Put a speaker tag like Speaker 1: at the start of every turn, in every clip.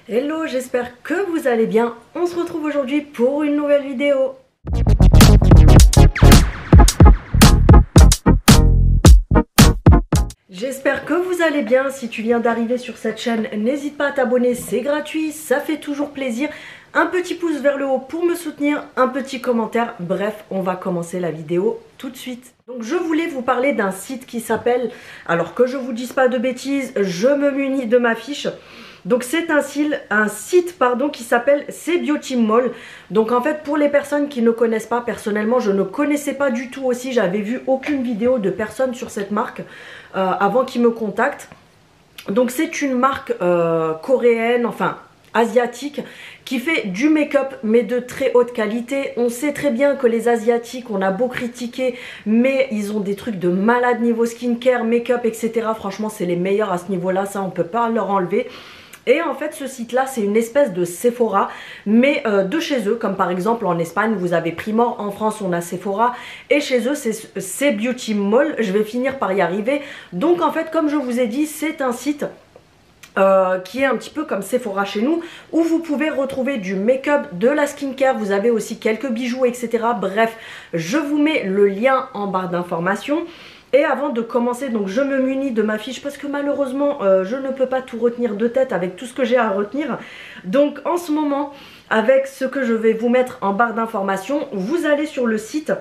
Speaker 1: Hello, j'espère que vous allez bien. On se retrouve aujourd'hui pour une nouvelle vidéo. J'espère que vous allez bien. Si tu viens d'arriver sur cette chaîne, n'hésite pas à t'abonner, c'est gratuit, ça fait toujours plaisir. Un petit pouce vers le haut pour me soutenir, un petit commentaire. Bref, on va commencer la vidéo tout de suite. Donc je voulais vous parler d'un site qui s'appelle, alors que je vous dise pas de bêtises, je me munis de ma fiche. Donc c'est un site qui s'appelle CBeautyMall. Donc en fait pour les personnes qui ne connaissent pas, personnellement je ne connaissais pas du tout aussi, j'avais vu aucune vidéo de personne sur cette marque avant qu'ils me contactent. Donc c'est une marque coréenne, enfin asiatique, qui fait du make-up mais de très haute qualité. On sait très bien que les asiatiques, on a beau critiquer, mais ils ont des trucs de malade niveau skincare, make-up, etc. Franchement c'est les meilleurs à ce niveau là, ça on peut pas leur enlever. Et en fait ce site là c'est une espèce de Sephora mais de chez eux, comme par exemple en Espagne vous avez Primor, en France on a Sephora et chez eux c'est CBeautyMall. Je vais finir par y arriver. Donc en fait comme je vous ai dit c'est un site qui est un petit peu comme Sephora chez nous, où vous pouvez retrouver du make-up, de la skincare, vous avez aussi quelques bijoux, etc. Bref, je vous mets le lien en barre d'informations. Et avant de commencer, donc je me munis de ma fiche parce que malheureusement je ne peux pas tout retenir de tête avec tout ce que j'ai à retenir. Donc en ce moment, avec ce que je vais vous mettre en barre d'informations, vous allez sur le site,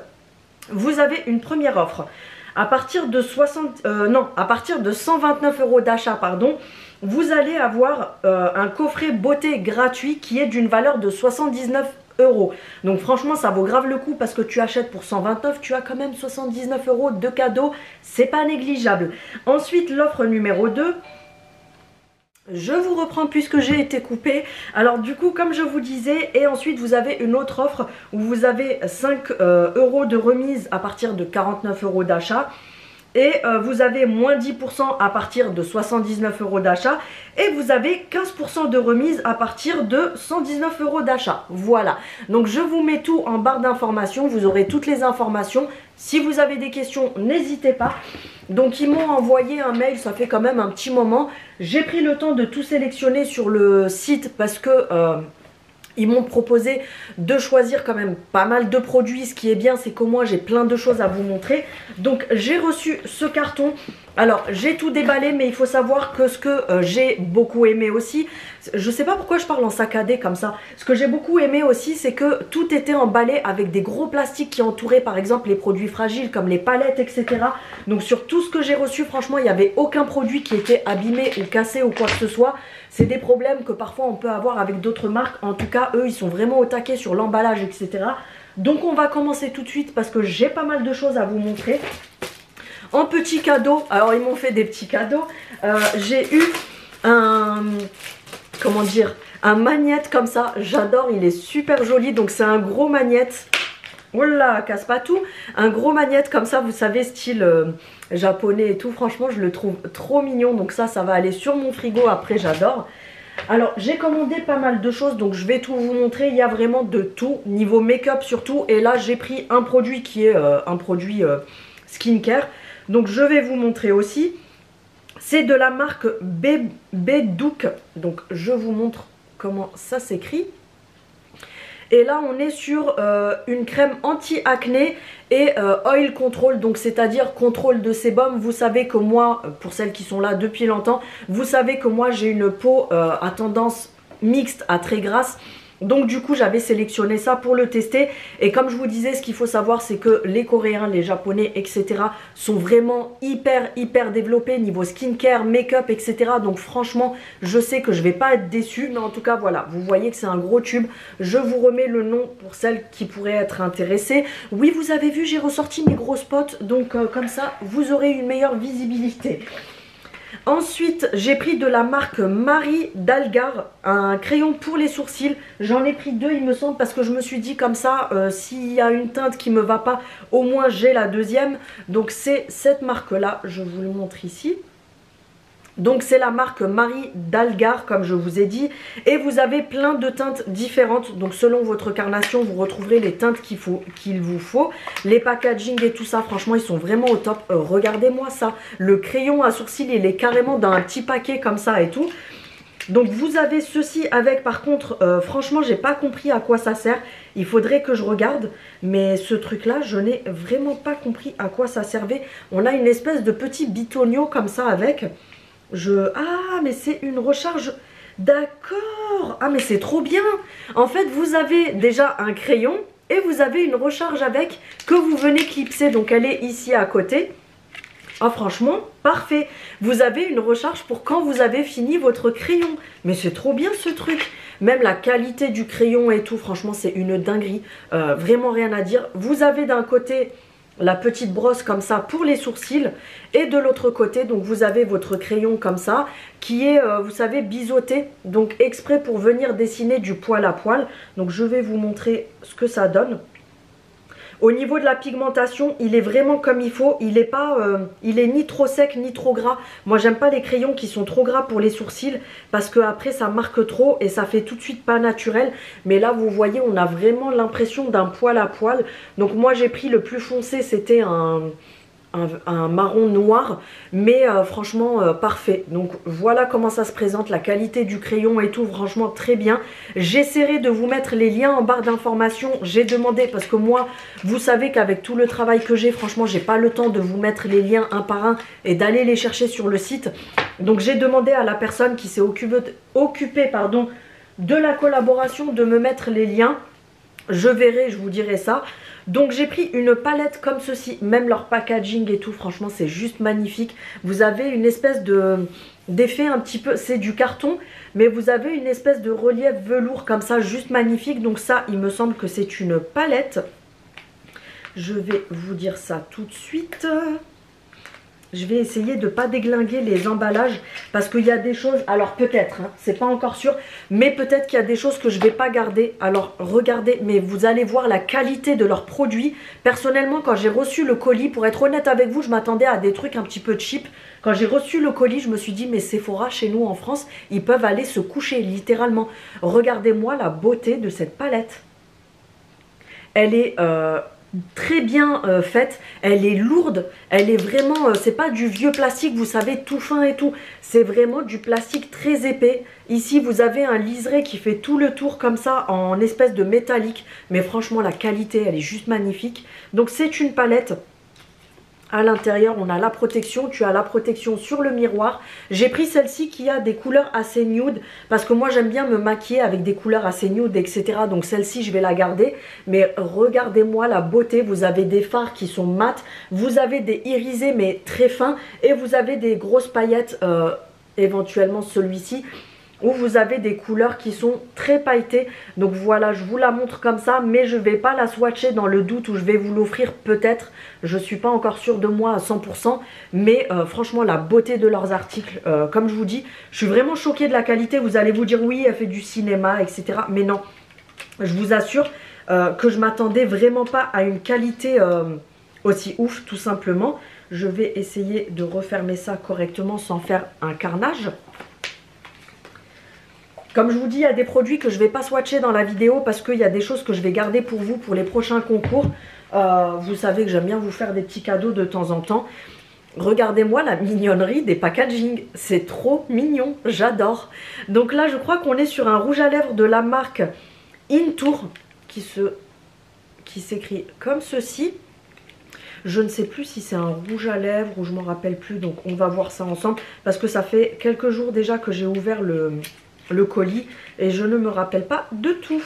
Speaker 1: vous avez une première offre. À partir de 129 € d'achat, pardon, vous allez avoir un coffret beauté gratuit qui est d'une valeur de 79 €. Donc franchement ça vaut grave le coup parce que tu achètes pour 129, tu as quand même 79 € de cadeau, c'est pas négligeable. Ensuite l'offre numéro 2, je vous reprends puisque j'ai été coupée. Alors du coup comme je vous disais, et ensuite vous avez une autre offre où vous avez 5 € de remise à partir de 49 € d'achat. Et vous avez moins 10% à partir de 79 € d'achat. Et vous avez 15% de remise à partir de 119 € d'achat. Voilà. Donc je vous mets tout en barre d'informations. Vous aurez toutes les informations. Si vous avez des questions, n'hésitez pas. Donc ils m'ont envoyé un mail, ça fait quand même un petit moment. J'ai pris le temps de tout sélectionner sur le site parce que... ils m'ont proposé de choisir quand même pas mal de produits. Ce qui est bien, c'est qu'au moins j'ai plein de choses à vous montrer. Donc j'ai reçu ce carton. Alors j'ai tout déballé, mais il faut savoir que ce que j'ai beaucoup aimé aussi, je sais pas pourquoi je parle en saccadé comme ça. Ce que j'ai beaucoup aimé aussi, c'est que tout était emballé avec des gros plastiques qui entouraient par exemple les produits fragiles comme les palettes, etc. Donc sur tout ce que j'ai reçu, franchement il n'y avait aucun produit qui était abîmé ou cassé ou quoi que ce soit. C'est des problèmes que parfois on peut avoir avec d'autres marques. En tout cas eux ils sont vraiment au taquet sur l'emballage, etc. Donc on va commencer tout de suite parce que j'ai pas mal de choses à vous montrer. En petit cadeau, alors ils m'ont fait des petits cadeaux. J'ai eu un, comment dire, un magnète comme ça. J'adore, il est super joli. Donc c'est un gros magnète. Oula, casse pas tout. Un gros magnète comme ça, vous savez, style japonais et tout. Franchement, je le trouve trop mignon. Donc ça va aller sur mon frigo après, j'adore. Alors j'ai commandé pas mal de choses, donc je vais tout vous montrer. Il y a vraiment de tout, niveau make-up surtout. Et là j'ai pris un produit qui est un produit skincare. Donc je vais vous montrer aussi. C'est de la marque Bedouk. Donc je vous montre comment ça s'écrit. Et là on est sur une crème anti-acné et oil control, donc c'est-à-dire contrôle de sébum. Vous savez que moi, pour celles qui sont là depuis longtemps, vous savez que moi j'ai une peau à tendance mixte à très grasse. Donc du coup j'avais sélectionné ça pour le tester. Et comme je vous disais, ce qu'il faut savoir c'est que les Coréens, les Japonais, etc. sont vraiment hyper développés niveau skincare, make-up, etc. Donc franchement je sais que je vais pas être déçue. Mais en tout cas voilà, vous voyez que c'est un gros tube. Je vous remets le nom pour celles qui pourraient être intéressées. Oui, vous avez vu, j'ai ressorti mes gros spots. Donc comme ça vous aurez une meilleure visibilité. Ensuite, j'ai pris de la marque Marie d'Algar, un crayon pour les sourcils. J'en ai pris 2 il me semble parce que je me suis dit comme ça, s'il y a une teinte qui me va pas, au moins j'ai la deuxième. Donc c'est cette marque là, je vous le montre ici. Donc c'est la marque Marie d'Algar comme je vous ai dit. Et vous avez plein de teintes différentes. Donc selon votre carnation vous retrouverez les teintes qu'il vous faut. Les packaging et tout ça, franchement ils sont vraiment au top. Regardez-moi ça. Le crayon à sourcils il est carrément dans un petit paquet comme ça et tout. Donc vous avez ceci avec, par contre, franchement j'ai pas compris à quoi ça sert. Il faudrait que je regarde, mais ce truc là je n'ai vraiment pas compris à quoi ça servait. On a une espèce de petit bitonio comme ça avec. Ah mais c'est une recharge, d'accord. Ah mais c'est trop bien. En fait vous avez déjà un crayon et vous avez une recharge avec que vous venez clipser. Donc elle est ici à côté. Ah franchement, parfait. Vous avez une recharge pour quand vous avez fini votre crayon. Mais c'est trop bien ce truc. Même la qualité du crayon et tout, franchement c'est une dinguerie. Vraiment rien à dire. Vous avez d'un côté la petite brosse comme ça pour les sourcils. Et de l'autre côté, donc vous avez votre crayon comme ça, qui est, vous savez, biseauté. Donc exprès pour venir dessiner du poil à poil. Donc je vais vous montrer ce que ça donne. Au niveau de la pigmentation, il est vraiment comme il faut. Il est pas, il est ni trop sec ni trop gras. Moi, j'aime pas les crayons qui sont trop gras pour les sourcils parce que après ça marque trop et ça fait tout de suite pas naturel. Mais là, vous voyez, on a vraiment l'impression d'un poil à poil. Donc moi, j'ai pris le plus foncé, c'était un marron noir, mais franchement parfait. Donc voilà comment ça se présente, la qualité du crayon et tout, franchement très bien. J'essaierai de vous mettre les liens en barre d'information. J'ai demandé, parce que moi vous savez qu'avec tout le travail que j'ai, franchement j'ai pas le temps de vous mettre les liens un par un et d'aller les chercher sur le site. Donc j'ai demandé à la personne qui s'est occupée pardon, de la collaboration de me mettre les liens. Je verrai, je vous dirai ça. Donc j'ai pris une palette comme ceci, même leur packaging et tout, franchement c'est juste magnifique. Vous avez une espèce d'effet un petit peu, c'est du carton, mais vous avez une espèce de relief velours comme ça, juste magnifique. Donc ça, il me semble que c'est une palette. Je vais vous dire ça tout de suite. Je vais essayer de ne pas déglinguer les emballages parce qu'il y a des choses, alors peut-être, hein, c'est pas encore sûr, mais peut-être qu'il y a des choses que je ne vais pas garder. Alors regardez, mais vous allez voir la qualité de leurs produits. Personnellement, quand j'ai reçu le colis, pour être honnête avec vous, je m'attendais à des trucs un petit peu cheap. Quand j'ai reçu le colis, je me suis dit, mais Sephora, chez nous en France, ils peuvent aller se coucher, littéralement. Regardez-moi la beauté de cette palette. Elle est très bien faite, elle est lourde, elle est vraiment, c'est pas du vieux plastique, vous savez, tout fin et tout, c'est vraiment du plastique très épais. Ici vous avez un liseré qui fait tout le tour comme ça en espèce de métallique, mais franchement la qualité elle est juste magnifique. Donc c'est une palette. À l'intérieur, on a la protection. Tu as la protection sur le miroir. J'ai pris celle-ci qui a des couleurs assez nude. Parce que moi, j'aime bien me maquiller avec des couleurs assez nude, etc. Donc celle-ci, je vais la garder. Mais regardez-moi la beauté. Vous avez des fards qui sont mat. Vous avez des irisés, mais très fins. Et vous avez des grosses paillettes, éventuellement celui-ci, où vous avez des couleurs qui sont très pailletées. Donc voilà, je vous la montre comme ça, mais je ne vais pas la swatcher dans le doute où je vais vous l'offrir peut-être. Je ne suis pas encore sûre de moi à 100%, mais franchement la beauté de leurs articles, comme je vous dis, je suis vraiment choquée de la qualité. Vous allez vous dire oui, elle fait du cinéma, etc. Mais non, je vous assure que je m'attendais vraiment pas à une qualité aussi ouf, tout simplement. Je vais essayer de refermer ça correctement sans faire un carnage. Comme je vous dis, il y a des produits que je ne vais pas swatcher dans la vidéo parce qu'il y a des choses que je vais garder pour vous pour les prochains concours. Vous savez que j'aime bien vous faire des petits cadeaux de temps en temps. Regardez-moi la mignonnerie des packaging. C'est trop mignon, j'adore. Donc là, je crois qu'on est sur un rouge à lèvres de la marque Intour qui s'écrit comme ceci. Je ne sais plus si c'est un rouge à lèvres ou je m'en rappelle plus. Donc on va voir ça ensemble parce que ça fait quelques jours déjà que j'ai ouvert le colis et je ne me rappelle pas de tout.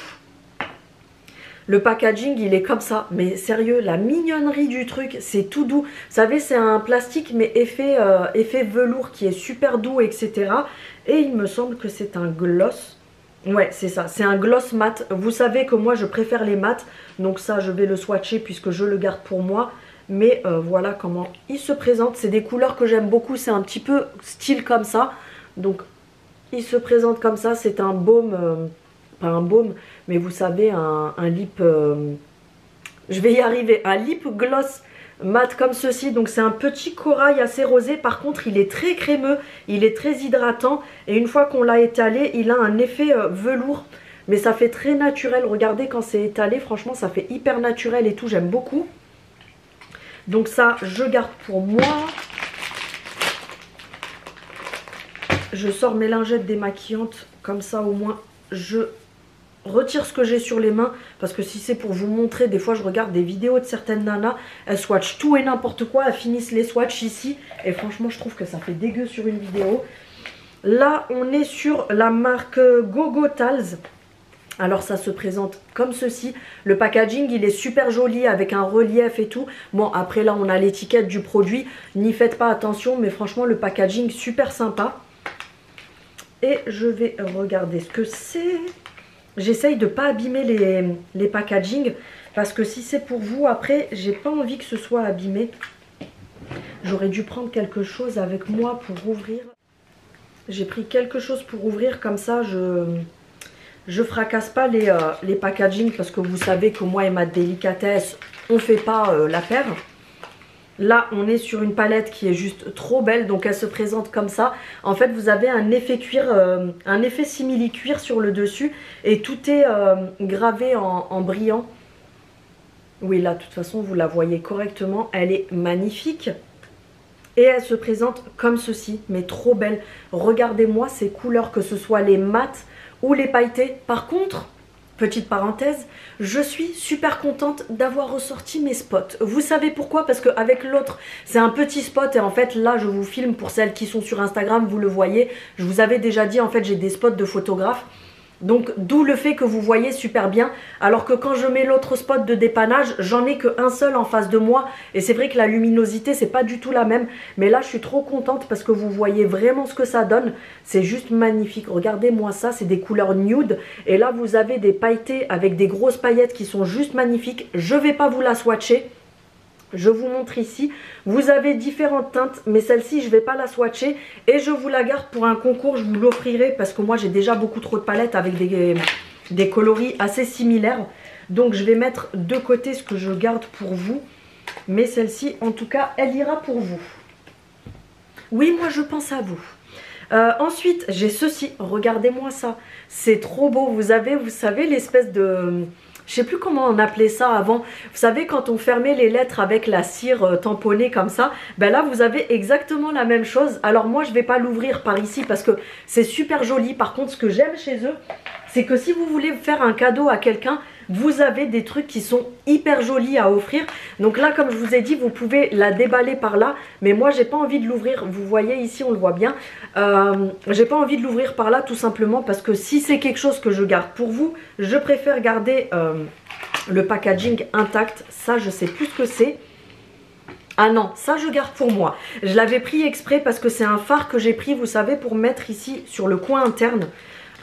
Speaker 1: Le packaging il est comme ça, mais sérieux, la mignonnerie du truc, c'est tout doux. Vous savez, c'est un plastique mais effet velours qui est super doux, etc. Et il me semble que c'est un gloss. Ouais, c'est ça, c'est un gloss mat. Vous savez que moi je préfère les mats, donc ça je vais le swatcher puisque je le garde pour moi. Mais voilà comment il se présente. C'est des couleurs que j'aime beaucoup, c'est un petit peu style comme ça. Donc il se présente comme ça, c'est un baume, pas un baume, mais vous savez, un lip, je vais y arriver, un lip gloss mat comme ceci. Donc c'est un petit corail assez rosé, par contre il est très crémeux, il est très hydratant, et une fois qu'on l'a étalé, il a un effet velours, mais ça fait très naturel. Regardez quand c'est étalé, franchement ça fait hyper naturel et tout, j'aime beaucoup. Donc ça, je garde pour moi. je sors mes lingettes démaquillantes. Comme ça, au moins, je retire ce que j'ai sur les mains. Parce que si c'est pour vous montrer, des fois, je regarde des vidéos de certaines nanas. Elles swatchent tout et n'importe quoi. Elles finissent les swatchs ici. Et franchement, je trouve que ça fait dégueu sur une vidéo. Là, on est sur la marque Gogo Tals. Alors ça se présente comme ceci. Le packaging, il est super joli avec un relief et tout. Bon, après là, on a l'étiquette du produit. N'y faites pas attention, mais franchement, le packaging, super sympa. Et je vais regarder ce que c'est. J'essaye de ne pas abîmer les packaging. Parce que si c'est pour vous, après, j'ai pas envie que ce soit abîmé. J'aurais dû prendre quelque chose avec moi pour ouvrir. J'ai pris quelque chose pour ouvrir, comme ça, je fracasse pas les packaging parce que vous savez que moi et ma délicatesse, on fait pas la paire. Là, on est sur une palette qui est juste trop belle, donc elle se présente comme ça. En fait, vous avez un effet cuir, un effet simili-cuir sur le dessus et tout est gravé en brillant. Oui, là, de toute façon, vous la voyez correctement. Elle est magnifique. Et elle se présente comme ceci, mais trop belle. Regardez-moi ces couleurs, que ce soit les mats ou les pailletés. Par contre, petite parenthèse, je suis super contente d'avoir ressorti mes spots. Vous savez pourquoi? Parce qu'avec l'autre, c'est un petit spot. Et en fait, là, je vous filme pour celles qui sont sur Instagram, vous le voyez. Je vous avais déjà dit, en fait, j'ai des spots de photographe. Donc d'où le fait que vous voyez super bien, alors que quand je mets l'autre spot de dépannage, j'en ai qu'un seul en face de moi. Et c'est vrai que la luminosité, c'est pas du tout la même. Mais là, je suis trop contente parce que vous voyez vraiment ce que ça donne. C'est juste magnifique. Regardez-moi ça, c'est des couleurs nude. Et là, vous avez des pailletés avec des grosses paillettes qui sont juste magnifiques. Je vais pas vous la swatcher. Je vous montre ici, vous avez différentes teintes, mais celle-ci je ne vais pas la swatcher et je vous la garde pour un concours, je vous l'offrirai parce que moi j'ai déjà beaucoup trop de palettes avec des coloris assez similaires. Donc je vais mettre de côté ce que je garde pour vous, mais celle-ci en tout cas elle ira pour vous. Oui, moi je pense à vous. Ensuite j'ai ceci, regardez-moi ça, c'est trop beau, vous savez l'espèce de... Je sais plus comment on appelait ça avant. Vous savez, quand on fermait les lettres avec la cire tamponnée comme ça, ben là, vous avez exactement la même chose. Alors moi, je vais pas l'ouvrir par ici parce que c'est super joli. Par contre, ce que j'aime chez eux, c'est que si vous voulez faire un cadeau à quelqu'un, vous avez des trucs qui sont hyper jolis à offrir. Donc là, comme je vous ai dit, vous pouvez la déballer par là. Mais moi, j'ai pas envie de l'ouvrir. Vous voyez ici, on le voit bien. J'ai pas envie de l'ouvrir par là tout simplement parce que si c'est quelque chose que je garde pour vous, je préfère garder le packaging intact. Ça, je sais plus ce que c'est. Ah non, ça je garde pour moi. Je l'avais pris exprès parce que c'est un fard que j'ai pris, vous savez, pour mettre ici sur le coin interne.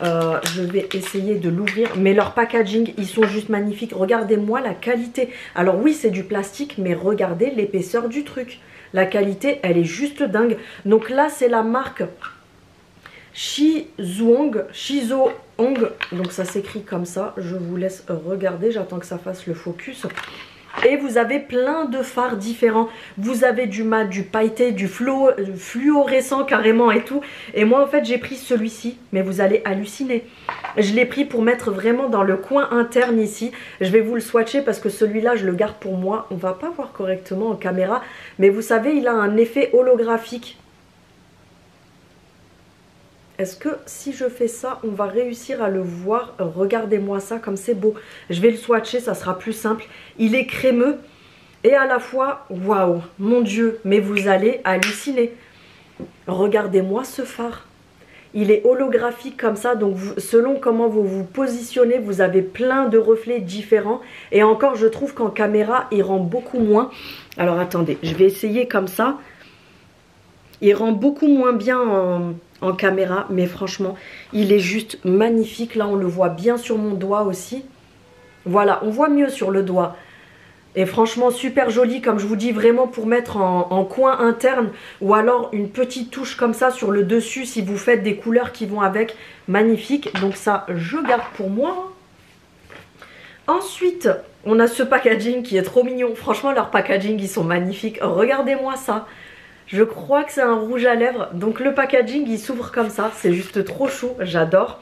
Speaker 1: Je vais essayer de l'ouvrir, mais leur packaging, ils sont juste magnifiques. Regardez-moi la qualité. Alors oui, c'est du plastique, mais regardez l'épaisseur du truc. La qualité, elle est juste dingue. Donc là, c'est la marque Shizuong. Donc ça s'écrit comme ça. Je vous laisse regarder, j'attends que ça fasse le focus. Et vous avez plein de fards différents. Vous avez du mat, du pailleté, du fluorescent carrément et tout. Et moi en fait j'ai pris celui-ci, mais vous allez halluciner. Je l'ai pris pour mettre vraiment dans le coin interne ici. Je vais vous le swatcher parce que celui-là je le garde pour moi. On va pas voir correctement en caméra. Mais vous savez, il a un effet holographique. Est-ce que si je fais ça, on va réussir à le voir? Regardez-moi ça, comme c'est beau. Je vais le swatcher, ça sera plus simple. Il est crémeux et à la fois, waouh, mon Dieu, mais vous allez halluciner. Regardez-moi ce fard. Il est holographique comme ça, donc selon comment vous vous positionnez, vous avez plein de reflets différents. Et encore, je trouve qu'en caméra, il rend beaucoup moins. Alors attendez, je vais essayer comme ça. Il rend beaucoup moins bien en caméra, mais franchement, il est juste magnifique. Là, on le voit bien sur mon doigt aussi. Voilà, on voit mieux sur le doigt. Et franchement, super joli, comme je vous dis, vraiment pour mettre en coin interne. Ou alors une petite touche comme ça sur le dessus, si vous faites des couleurs qui vont avec. Magnifique. Donc ça, je garde pour moi. Ensuite, on a ce packaging qui est trop mignon. Franchement, leurs packaging, ils sont magnifiques. Regardez-moi ça. Je crois que c'est un rouge à lèvres. Donc le packaging, il s'ouvre comme ça. C'est juste trop chou, j'adore.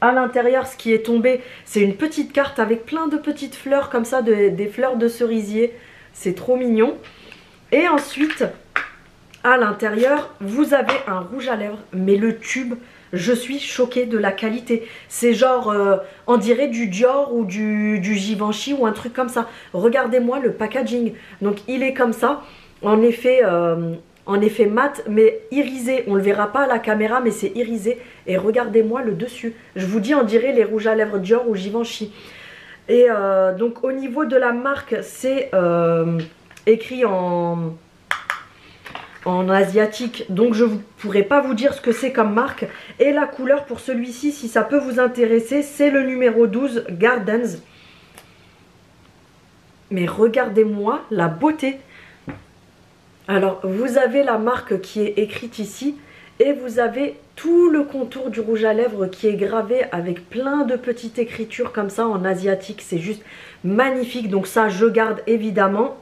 Speaker 1: À l'intérieur, ce qui est tombé, c'est une petite carte avec plein de petites fleurs comme ça, des fleurs de cerisier. C'est trop mignon. Et ensuite, À l'intérieur, vous avez un rouge à lèvres, mais le tube, je suis choquée de la qualité. C'est genre, on dirait du Dior ou du Givenchy ou un truc comme ça. Regardez-moi le packaging. Donc il est comme ça, en effet mat, mais irisé. On ne le verra pas à la caméra, mais c'est irisé. Et regardez-moi le dessus. Je vous dis, on dirait les rouges à lèvres Dior ou Givenchy. Et donc au niveau de la marque, c'est écrit en asiatique, donc je ne pourrai pas vous dire ce que c'est comme marque. Et la couleur pour celui-ci, si ça peut vous intéresser, c'est le numéro 12 Gardens. Mais regardez-moi la beauté. Alors vous avez la marque qui est écrite ici et vous avez tout le contour du rouge à lèvres qui est gravé avec plein de petites écritures comme ça en asiatique. C'est juste magnifique, donc ça je garde évidemment.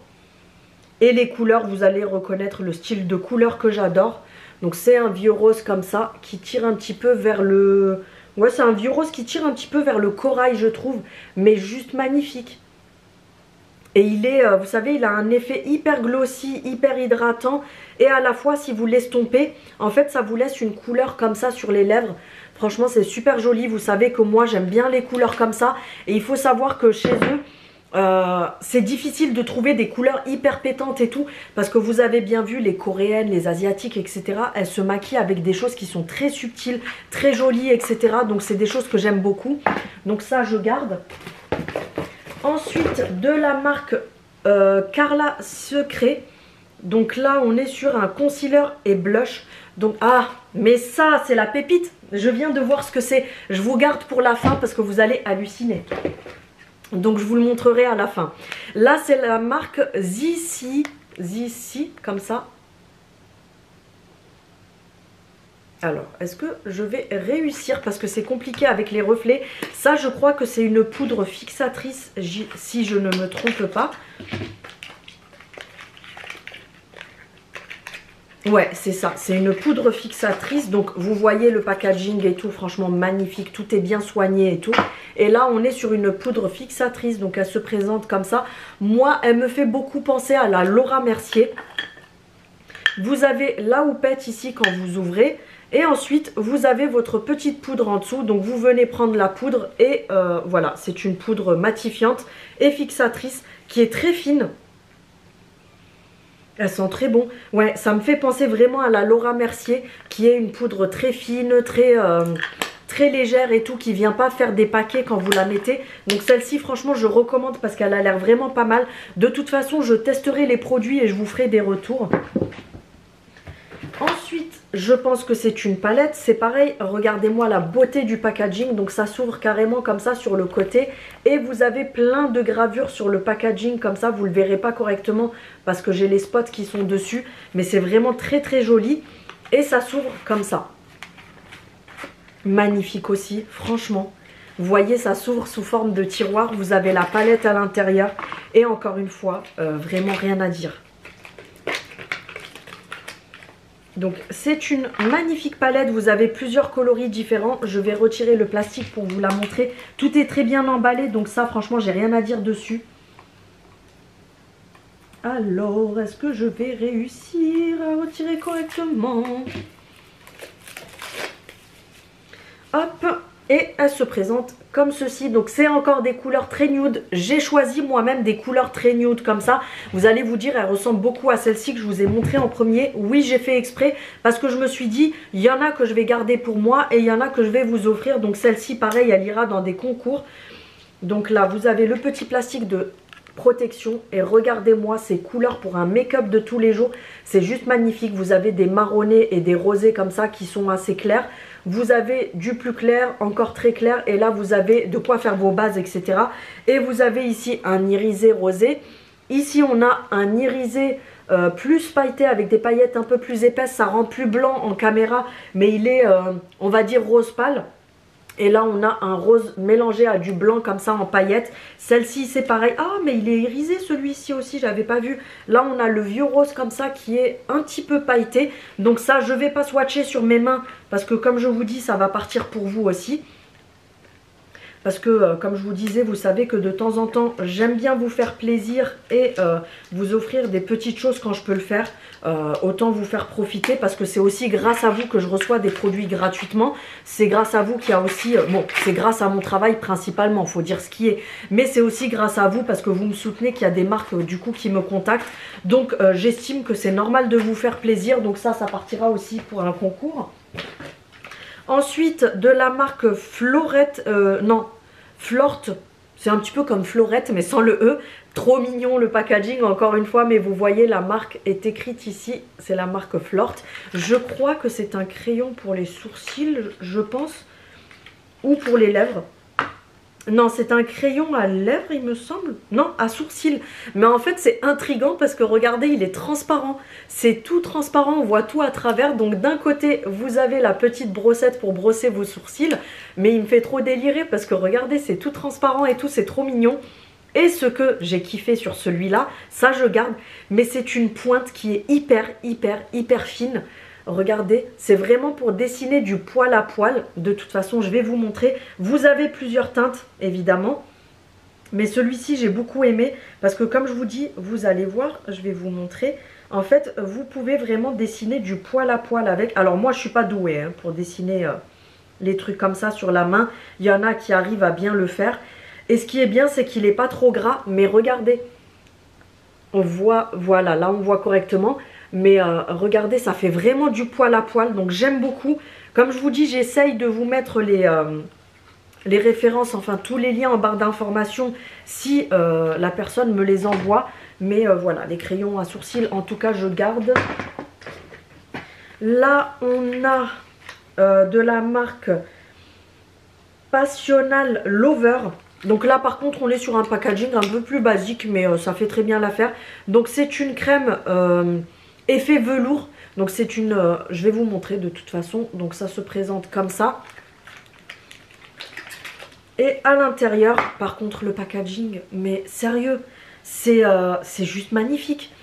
Speaker 1: Et les couleurs, vous allez reconnaître le style de couleur que j'adore. Donc c'est un vieux rose comme ça qui tire un petit peu vers le... Ouais, c'est un vieux rose qui tire un petit peu vers le corail, je trouve. Mais juste magnifique. Et il est, vous savez, il a un effet hyper glossy, hyper hydratant. Et à la fois, si vous l'estompez, en fait, ça vous laisse une couleur comme ça sur les lèvres. Franchement, c'est super joli. Vous savez que moi, j'aime bien les couleurs comme ça. Et il faut savoir que chez eux... c'est difficile de trouver des couleurs hyper pétantes et tout, parce que vous avez bien vu les coréennes, les asiatiques, etc. Elles se maquillent avec des choses qui sont très subtiles, très jolies, etc. Donc c'est des choses que j'aime beaucoup. Donc ça je garde. Ensuite de la marque Carla Secret. Donc là on est sur un concealer et blush. Donc ah, mais ça c'est la pépite. Je viens de voir ce que c'est. Je vous garde pour la fin parce que vous allez halluciner. Donc je vous le montrerai à la fin. Là c'est la marque Zissi, comme ça. Alors est-ce que je vais réussir parce que c'est compliqué avec les reflets. Ça je crois que c'est une poudre fixatrice si je ne me trompe pas. Ouais, c'est ça, c'est une poudre fixatrice. Donc vous voyez le packaging et tout, franchement magnifique, tout est bien soigné et tout. Et là on est sur une poudre fixatrice, donc elle se présente comme ça. Moi elle me fait beaucoup penser à la Laura Mercier. Vous avez la houppette ici quand vous ouvrez. Et ensuite vous avez votre petite poudre en dessous. Donc vous venez prendre la poudre et voilà, c'est une poudre matifiante et fixatrice qui est très fine. Elles sont très bon. Ouais, ça me fait penser vraiment à la Laura Mercier, qui est une poudre très fine, très légère et tout, qui vient pas faire des paquets quand vous la mettez. Donc celle-ci, franchement, je recommande parce qu'elle a l'air vraiment pas mal. De toute façon, je testerai les produits et je vous ferai des retours. Ensuite, je pense que c'est une palette. C'est pareil, regardez-moi la beauté du packaging. Donc ça s'ouvre carrément comme ça sur le côté. Et vous avez plein de gravures sur le packaging comme ça. Vous ne le verrez pas correctement parce que j'ai les spots qui sont dessus. Mais c'est vraiment très très joli. Et ça s'ouvre comme ça. Magnifique aussi, franchement. Vous voyez, ça s'ouvre sous forme de tiroir. Vous avez la palette à l'intérieur. Et encore une fois, vraiment rien à dire. Donc c'est une magnifique palette, vous avez plusieurs coloris différents. Je vais retirer le plastique pour vous la montrer. Tout est très bien emballé, donc ça franchement j'ai rien à dire dessus. Alors, est-ce que je vais réussir à retirer correctement? Hop, et elle se présente comme ceci. Donc c'est encore des couleurs très nude. J'ai choisi moi-même des couleurs très nude comme ça. Vous allez vous dire, elle ressemble beaucoup à celle-ci que je vous ai montré en premier. Oui, j'ai fait exprès parce que je me suis dit, il y en a que je vais garder pour moi et il y en a que je vais vous offrir. Donc celle-ci, pareil, elle ira dans des concours. Donc là, vous avez le petit plastique de protection et regardez-moi ces couleurs pour un make-up de tous les jours. C'est juste magnifique. Vous avez des marronnés et des rosés comme ça qui sont assez clairs. Vous avez du plus clair, encore très clair. Et là, vous avez de quoi faire vos bases, etc. Et vous avez ici un irisé rosé. Ici, on a un irisé plus pailleté avec des paillettes un peu plus épaisses. Ça rend plus blanc en caméra, mais il est, on va dire, rose pâle. Et là, on a un rose mélangé à du blanc comme ça en paillettes. Celle-ci, c'est pareil. Ah, mais il est irisé celui-ci aussi, j'avais pas vu. Là, on a le vieux rose comme ça qui est un petit peu pailleté. Donc ça, je vais pas swatcher sur mes mains parce que comme je vous dis, ça va partir pour vous aussi. parce que comme je vous disais, vous savez que de temps en temps j'aime bien vous faire plaisir et vous offrir des petites choses quand je peux le faire. Autant vous faire profiter, parce que c'est aussi grâce à vous que je reçois des produits gratuitement. C'est grâce à vous qu'il y a aussi, bon, c'est grâce à mon travail principalement, faut dire ce qui est, mais c'est aussi grâce à vous parce que vous me soutenez, qu'il y a des marques du coup qui me contactent. Donc j'estime que c'est normal de vous faire plaisir, donc ça partira aussi pour un concours. Ensuite, de la marque Florette, non, Florte, c'est un petit peu comme Florette mais sans le E. Trop mignon le packaging encore une fois, mais vous voyez la marque est écrite ici, c'est la marque Florte. Je crois que c'est un crayon pour les sourcils, je pense, ou pour les lèvres. Non, c'est un crayon à lèvres, il me semble. Non, à sourcils. Mais en fait, c'est intriguant parce que regardez, il est transparent. C'est tout transparent, on voit tout à travers. Donc d'un côté, vous avez la petite brossette pour brosser vos sourcils. Mais il me fait trop délirer parce que regardez, c'est tout transparent et tout, c'est trop mignon. Et ce que j'ai kiffé sur celui-là, ça je garde. Mais c'est une pointe qui est hyper fine. Regardez, c'est vraiment pour dessiner du poil à poil. De toute façon, je vais vous montrer. Vous avez plusieurs teintes, évidemment. Mais celui-ci, j'ai beaucoup aimé. Parce que comme je vous dis, vous allez voir, je vais vous montrer. En fait, vous pouvez vraiment dessiner du poil à poil avec. Alors moi, je ne suis pas douée hein, pour dessiner les trucs comme ça sur la main. Il y en a qui arrivent à bien le faire. Et ce qui est bien, c'est qu'il n'est pas trop gras. Mais regardez, on voit, voilà, là on voit correctement. Mais regardez, ça fait vraiment du poil à poil. Donc j'aime beaucoup. Comme je vous dis, j'essaye de vous mettre les références, enfin tous les liens en barre d'informations si la personne me les envoie. Mais voilà, les crayons à sourcils, en tout cas, je garde. Là, on a de la marque Passional Lover. Donc là, par contre, on est sur un packaging un peu plus basique, mais ça fait très bien l'affaire. Donc c'est une crème effet velours. Donc c'est une... je vais vous montrer de toute façon. Donc ça se présente comme ça. Et à l'intérieur, par contre, le packaging, mais sérieux, c'est juste magnifique.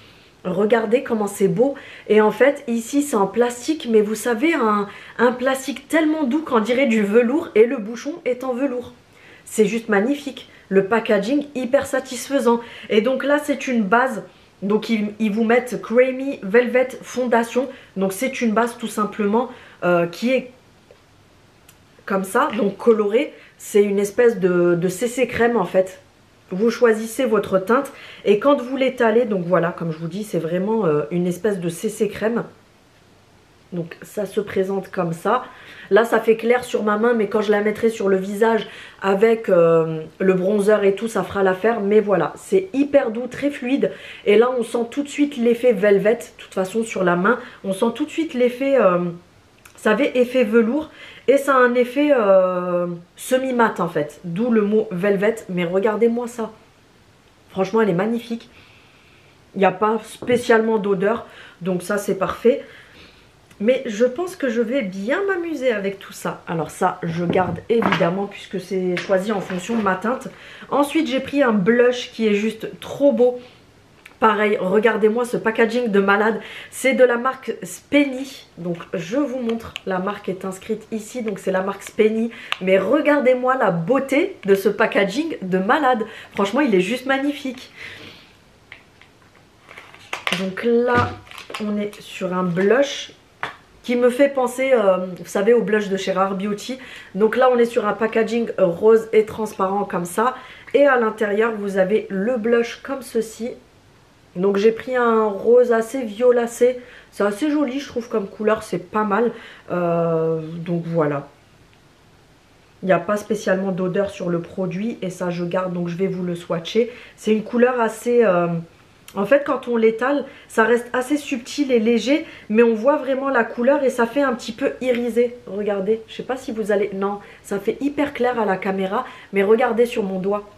Speaker 1: Regardez comment c'est beau. Et en fait, ici, c'est en plastique. Mais vous savez, un plastique tellement doux qu'on dirait du velours. Et le bouchon est en velours. C'est juste magnifique. Le packaging, hyper satisfaisant. Et donc là, c'est une base. Donc ils vous mettent Creamy Velvet Fondation. Donc c'est une base tout simplement qui est comme ça, donc colorée. C'est une espèce de CC crème en fait. Vous choisissez votre teinte et quand vous l'étalez, donc voilà, comme je vous dis, c'est vraiment une espèce de CC crème. Donc ça se présente comme ça. Là ça fait clair sur ma main, mais quand je la mettrai sur le visage avec le bronzer et tout, ça fera l'affaire. Mais voilà, c'est hyper doux, très fluide. Et là on sent tout de suite l'effet velvet. De toute façon sur la main, on sent tout de suite l'effet, vous savez, effet velours. Et ça a un effet semi-mat en fait. D'où le mot velvet. Mais regardez-moi ça. Franchement elle est magnifique. Il n'y a pas spécialement d'odeur. Donc ça c'est parfait. Mais je pense que je vais bien m'amuser avec tout ça. Alors ça, je garde évidemment puisque c'est choisi en fonction de ma teinte. Ensuite, j'ai pris un blush qui est juste trop beau. Pareil, regardez-moi ce packaging de malade. C'est de la marque Spenny. Donc je vous montre, la marque est inscrite ici. Donc c'est la marque Spenny. Mais regardez-moi la beauté de ce packaging de malade. Franchement, il est juste magnifique. Donc là, on est sur un blush qui me fait penser, vous savez, au blush de chez Rare Beauty. Donc là, on est sur un packaging rose et transparent comme ça. Et à l'intérieur, vous avez le blush comme ceci. Donc j'ai pris un rose assez violacé. C'est assez joli, je trouve, comme couleur. C'est pas mal. Donc voilà. Il n'y a pas spécialement d'odeur sur le produit. Et ça, je garde. Donc je vais vous le swatcher. C'est une couleur assez... En fait, quand on l'étale, ça reste assez subtil et léger, mais on voit vraiment la couleur et ça fait un petit peu irisé. Regardez, je sais pas si vous allez... Non, ça fait hyper clair à la caméra, mais regardez sur mon doigt.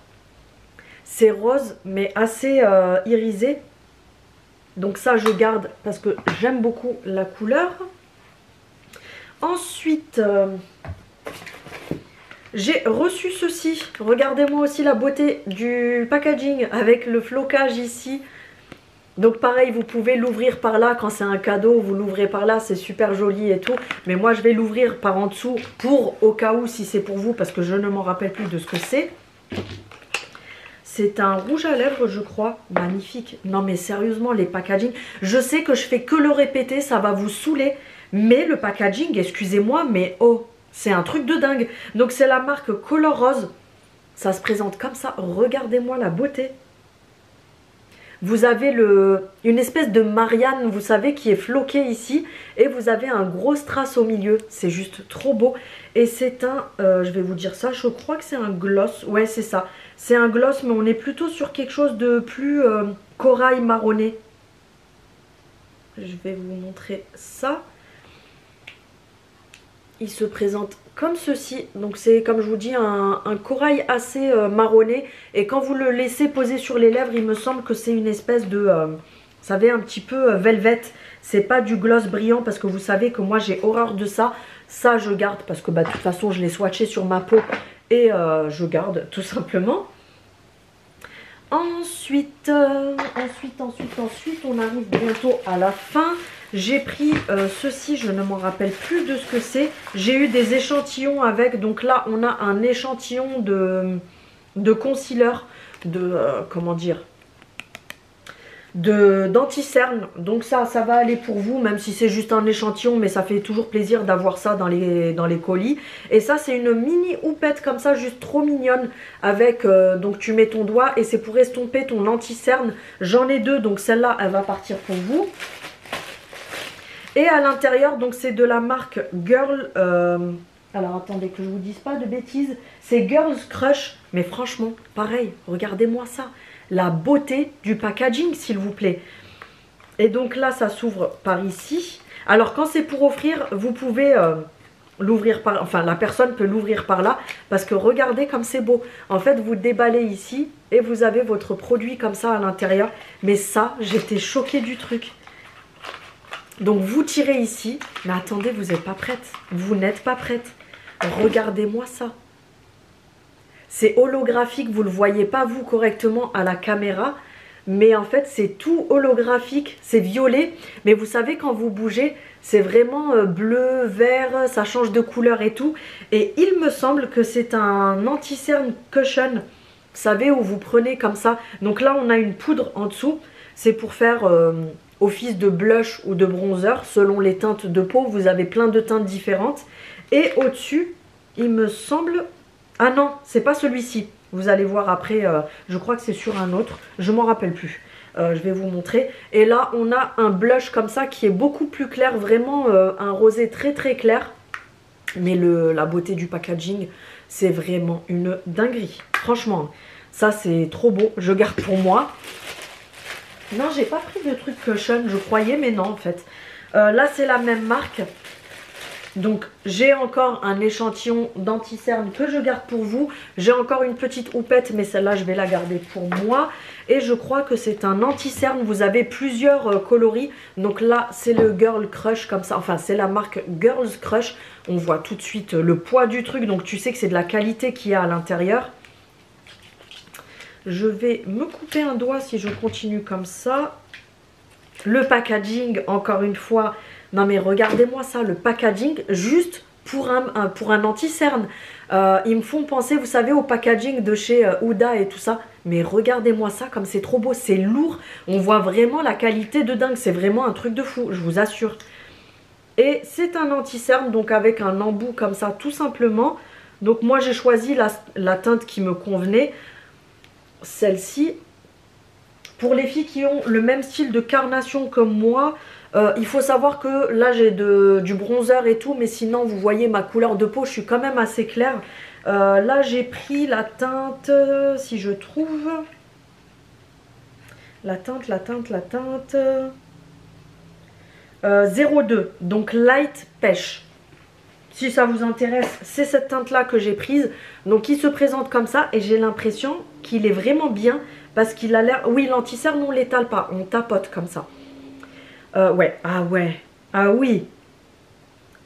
Speaker 1: C'est rose, mais assez irisé. Donc ça, je garde parce que j'aime beaucoup la couleur. Ensuite... j'ai reçu ceci. Regardez-moi aussi la beauté du packaging avec le flocage ici. Donc pareil, vous pouvez l'ouvrir par là quand c'est un cadeau, vous l'ouvrez par là, c'est super joli et tout. Mais moi je vais l'ouvrir par en dessous pour au cas où si c'est pour vous parce que je ne m'en rappelle plus de ce que c'est. C'est un rouge à lèvres je crois, magnifique. Non mais sérieusement les packaging, je sais que je fais que le répéter, ça va vous saouler. Mais le packaging, excusez-moi, mais oh, c'est un truc de dingue. Donc c'est la marque Color Rose, ça se présente comme ça, regardez-moi la beauté. Vous avez une espèce de Marianne, vous savez, qui est floquée ici. Et vous avez un gros strass au milieu. C'est juste trop beau. Et c'est un, je vais vous dire ça, je crois que c'est un gloss. Ouais, c'est ça. C'est un gloss, mais on est plutôt sur quelque chose de plus corail marronné. Je vais vous montrer ça. Il se présente comme ceci, donc c'est comme je vous dis un corail assez marronné et quand vous le laissez poser sur les lèvres il me semble que c'est une espèce de, vous savez un petit peu velvet, c'est pas du gloss brillant parce que vous savez que moi j'ai horreur de ça, ça je garde parce que bah, de toute façon je l'ai swatché sur ma peau et je garde tout simplement. Ensuite, on arrive bientôt à la fin. J'ai pris ceci, je ne m'en rappelle plus de ce que c'est. J'ai eu des échantillons avec, donc là on a un échantillon de concealer, comment dire, d'anti-cerne. Donc ça va aller pour vous, même si c'est juste un échantillon, mais ça fait toujours plaisir d'avoir ça dans les colis. Et ça c'est une mini houppette comme ça, juste trop mignonne, avec, donc tu mets ton doigt et c'est pour estomper ton anti-cerne. J'en ai deux, donc celle-là elle va partir pour vous. Et à l'intérieur, donc c'est de la marque Girl, alors attendez que je vous dise pas de bêtises, c'est Girls Crush, mais franchement, pareil, regardez-moi ça, la beauté du packaging s'il vous plaît. Et donc là, ça s'ouvre par ici. Alors quand c'est pour offrir, vous pouvez l'ouvrir par, enfin la personne peut l'ouvrir par là, parce que regardez comme c'est beau. En fait, vous déballez ici et vous avez votre produit comme ça à l'intérieur. Mais ça, j'étais choquée du truc. Donc vous tirez ici, mais attendez, vous n'êtes pas prête, vous n'êtes pas prête. Regardez-moi ça. C'est holographique, vous ne le voyez pas vous correctement à la caméra, mais en fait c'est tout holographique, c'est violet. Mais vous savez quand vous bougez, c'est vraiment bleu, vert, ça change de couleur et tout. Et il me semble que c'est un anti-cerne cushion, vous savez où vous prenez comme ça. Donc là on a une poudre en dessous, c'est pour faire... office de blush ou de bronzer selon les teintes de peau, vous avez plein de teintes différentes. Et au-dessus, il me semble... Ah non, c'est pas celui-ci. Vous allez voir après, je crois que c'est sur un autre. Je m'en rappelle plus. Je vais vous montrer. Et là, on a un blush comme ça qui est beaucoup plus clair. Vraiment un rosé très très clair. Mais la beauté du packaging, c'est vraiment une dinguerie. Franchement, ça c'est trop beau. Je garde pour moi. Non, j'ai pas pris de truc cushion, je croyais, mais non en fait. Là, c'est la même marque. Donc, j'ai encore un échantillon d'anti-cerne que je garde pour vous. J'ai encore une petite houppette, mais celle-là, je vais la garder pour moi. Et je crois que c'est un anti-cerne. Vous avez plusieurs coloris. Donc là, c'est le Girl Crush comme ça. Enfin, c'est la marque Girls Crush. On voit tout de suite le poids du truc. Donc, tu sais que c'est de la qualité qu'il y a à l'intérieur. Je vais me couper un doigt si je continue comme ça. Le packaging, encore une fois. Non mais regardez-moi ça, le packaging juste pour un anti-cerne. Ils me font penser, vous savez, au packaging de chez Huda et tout ça. Mais regardez-moi ça, comme c'est trop beau, c'est lourd. On voit vraiment la qualité de dingue. C'est vraiment un truc de fou, je vous assure. Et c'est un anti-cerne, donc avec un embout comme ça, tout simplement. Donc moi j'ai choisi la teinte qui me convenait. Celle-ci, pour les filles qui ont le même style de carnation comme moi, il faut savoir que là j'ai du bronzer et tout, mais sinon vous voyez ma couleur de peau, je suis quand même assez claire. Là j'ai pris la teinte, si je trouve, la teinte 02, donc light pêche. Si ça vous intéresse, c'est cette teinte-là que j'ai prise. Donc, il se présente comme ça et j'ai l'impression qu'il est vraiment bien parce qu'il a l'air... Oui, l'anti-cerne, on ne l'étale pas, on tapote comme ça. Ouais, ah oui.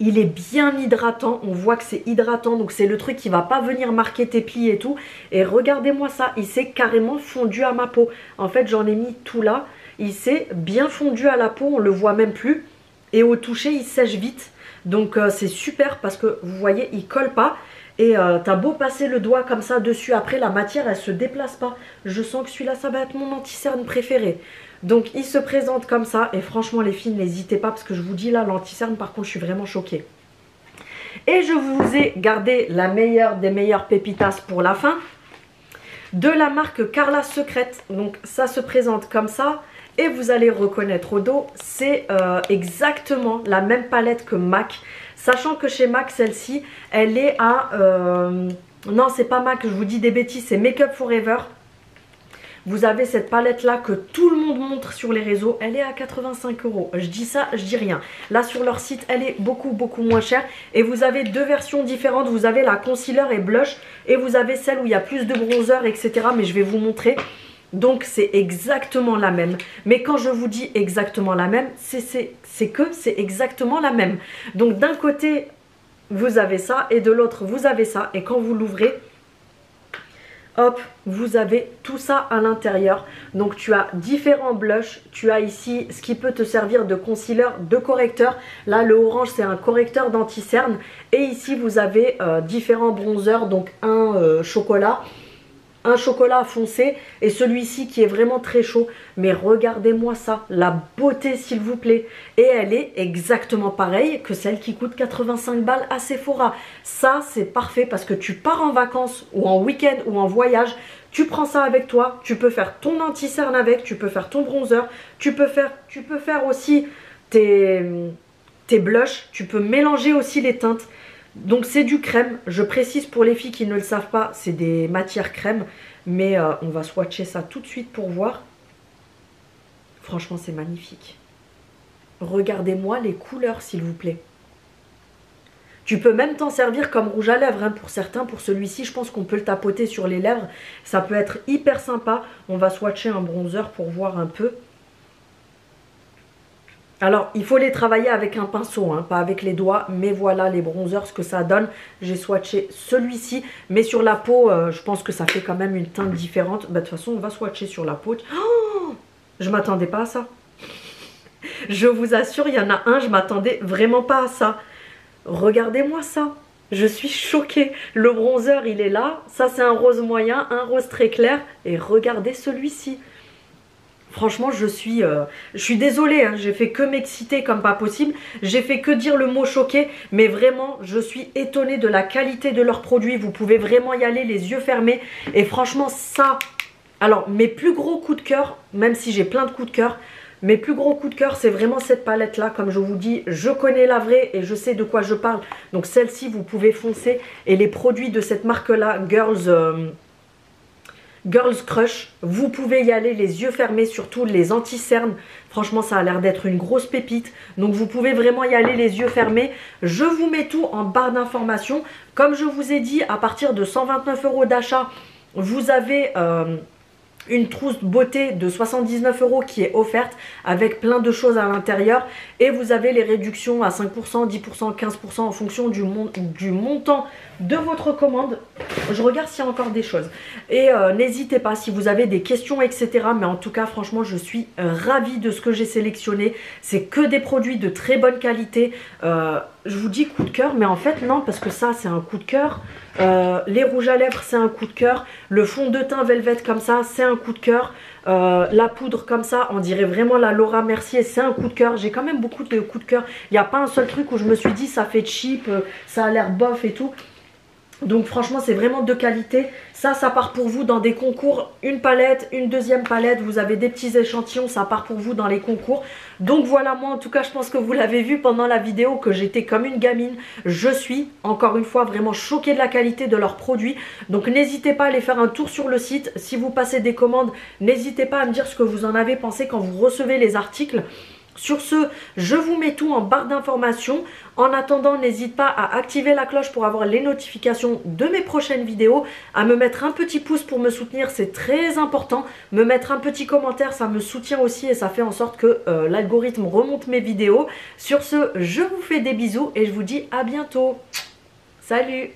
Speaker 1: Il est bien hydratant, on voit que c'est hydratant. Donc, c'est le truc qui ne va pas venir marquer tes plis et tout. Et regardez-moi ça, il s'est carrément fondu à ma peau. En fait, j'en ai mis tout là. il s'est bien fondu à la peau, on le voit même plus. Et au toucher, il sèche vite. Donc c'est super parce que vous voyez, il colle pas. Et t'as beau passer le doigt comme ça dessus, après la matière elle se déplace pas. Je sens que celui-là ça va être mon anti-cerne préféré. Donc il se présente comme ça et franchement les filles n'hésitez pas parce que je vous dis là l'anti-cerne par contre je suis vraiment choquée. Et je vous ai gardé la meilleure des meilleures pépitas pour la fin. De la marque Carla Secret. Donc ça se présente comme ça. Et vous allez reconnaître au dos, c'est exactement la même palette que MAC. Sachant que chez MAC, celle-ci, elle est à... non, c'est pas MAC, je vous dis des bêtises, c'est Make Up Forever. Vous avez cette palette-là que tout le monde montre sur les réseaux. Elle est à 85 €. Je dis ça, je dis rien. Là, sur leur site, elle est beaucoup moins chère. Et vous avez deux versions différentes. Vous avez la concealer et blush. Et vous avez celle où il y a plus de bronzer, etc. Mais je vais vous montrer. Donc c'est exactement la même. Mais quand je vous dis exactement la même, c'est que c'est exactement la même. Donc d'un côté vous avez ça et de l'autre vous avez ça. Et quand vous l'ouvrez, hop, vous avez tout ça à l'intérieur. Donc tu as différents blushs. Tu as ici ce qui peut te servir de concealer, de correcteur. Là le orange c'est un correcteur d'anti-cerne. Et ici vous avez différents bronzers. Donc un chocolat. Un chocolat foncé et celui-ci qui est vraiment très chaud. Mais regardez-moi ça, la beauté s'il vous plaît. Et elle est exactement pareille que celle qui coûte 85 balles à Sephora. Ça c'est parfait parce que tu pars en vacances ou en week-end ou en voyage. Tu prends ça avec toi, tu peux faire ton anti-cerne avec, tu peux faire ton bronzer. Tu peux faire aussi tes blushs, tu peux mélanger aussi les teintes. Donc c'est du crème, je précise pour les filles qui ne le savent pas, c'est des matières crème. Mais on va swatcher ça tout de suite pour voir. Franchement c'est magnifique. Regardez-moi les couleurs s'il vous plaît. Tu peux même t'en servir comme rouge à lèvres hein, pour certains. Pour celui-ci je pense qu'on peut le tapoter sur les lèvres. Ça peut être hyper sympa. On va swatcher un bronzer pour voir un peu. Alors, il faut les travailler avec un pinceau, hein, pas avec les doigts. Mais voilà les bronzers, ce que ça donne. J'ai swatché celui-ci. Mais sur la peau, je pense que ça fait quand même une teinte différente. Bah, de toute façon, on va swatcher sur la peau. Oh, je m'attendais pas à ça. Je vous assure, il y en a un, je m'attendais vraiment pas à ça. Regardez-moi ça. Je suis choquée. Le bronzer, il est là. Ça, c'est un rose moyen, un rose très clair. Et regardez celui-ci. Franchement, je suis désolée, hein, j'ai fait que m'exciter comme pas possible. J'ai fait que dire le mot choqué. Mais vraiment, je suis étonnée de la qualité de leurs produits. Vous pouvez vraiment y aller les yeux fermés. Et franchement, ça... Alors, mes plus gros coups de cœur, même si j'ai plein de coups de cœur, mes plus gros coups de cœur, c'est vraiment cette palette-là. Comme je vous dis, je connais la vraie et je sais de quoi je parle. Donc celle-ci, vous pouvez foncer. Et les produits de cette marque-là, Girls Crush, vous pouvez y aller les yeux fermés, surtout les anti-cernes. Franchement, ça a l'air d'être une grosse pépite. Donc, vous pouvez vraiment y aller les yeux fermés. Je vous mets tout en barre d'informations. Comme je vous ai dit, à partir de 129 € d'achat, vous avez... une trousse beauté de 79 € qui est offerte avec plein de choses à l'intérieur. Et vous avez les réductions à 5%, 10%, 15% en fonction du montant de votre commande. Je regarde s'il y a encore des choses. Et n'hésitez pas si vous avez des questions, etc. Mais en tout cas, franchement, je suis ravie de ce que j'ai sélectionné. C'est que des produits de très bonne qualité. Je vous dis coup de cœur, mais en fait, non, parce que ça, c'est un coup de cœur. Les rouges à lèvres, c'est un coup de cœur. Le fond de teint Velvet comme ça, c'est un coup de cœur. La poudre comme ça, on dirait vraiment la Laura Mercier, c'est un coup de cœur. J'ai quand même beaucoup de coups de cœur. Il n'y a pas un seul truc où je me suis dit ça fait cheap, ça a l'air bof et tout. Donc franchement c'est vraiment de qualité. Ça part pour vous dans des concours. Une palette, une deuxième palette. Vous avez des petits échantillons, ça part pour vous dans les concours. Donc voilà, moi en tout cas je pense que vous l'avez vu pendant la vidéo que j'étais comme une gamine. Je suis encore une fois vraiment choquée de la qualité de leurs produits. Donc n'hésitez pas à aller faire un tour sur le site. Si vous passez des commandes, n'hésitez pas à me dire ce que vous en avez pensé quand vous recevez les articles. Sur ce, je vous mets tout en barre d'informations. En attendant, n'hésite pas à activer la cloche pour avoir les notifications de mes prochaines vidéos. À me mettre un petit pouce pour me soutenir, c'est très important. Me mettre un petit commentaire, ça me soutient aussi et ça fait en sorte que l'algorithme remonte mes vidéos. Sur ce, je vous fais des bisous et je vous dis à bientôt. Salut!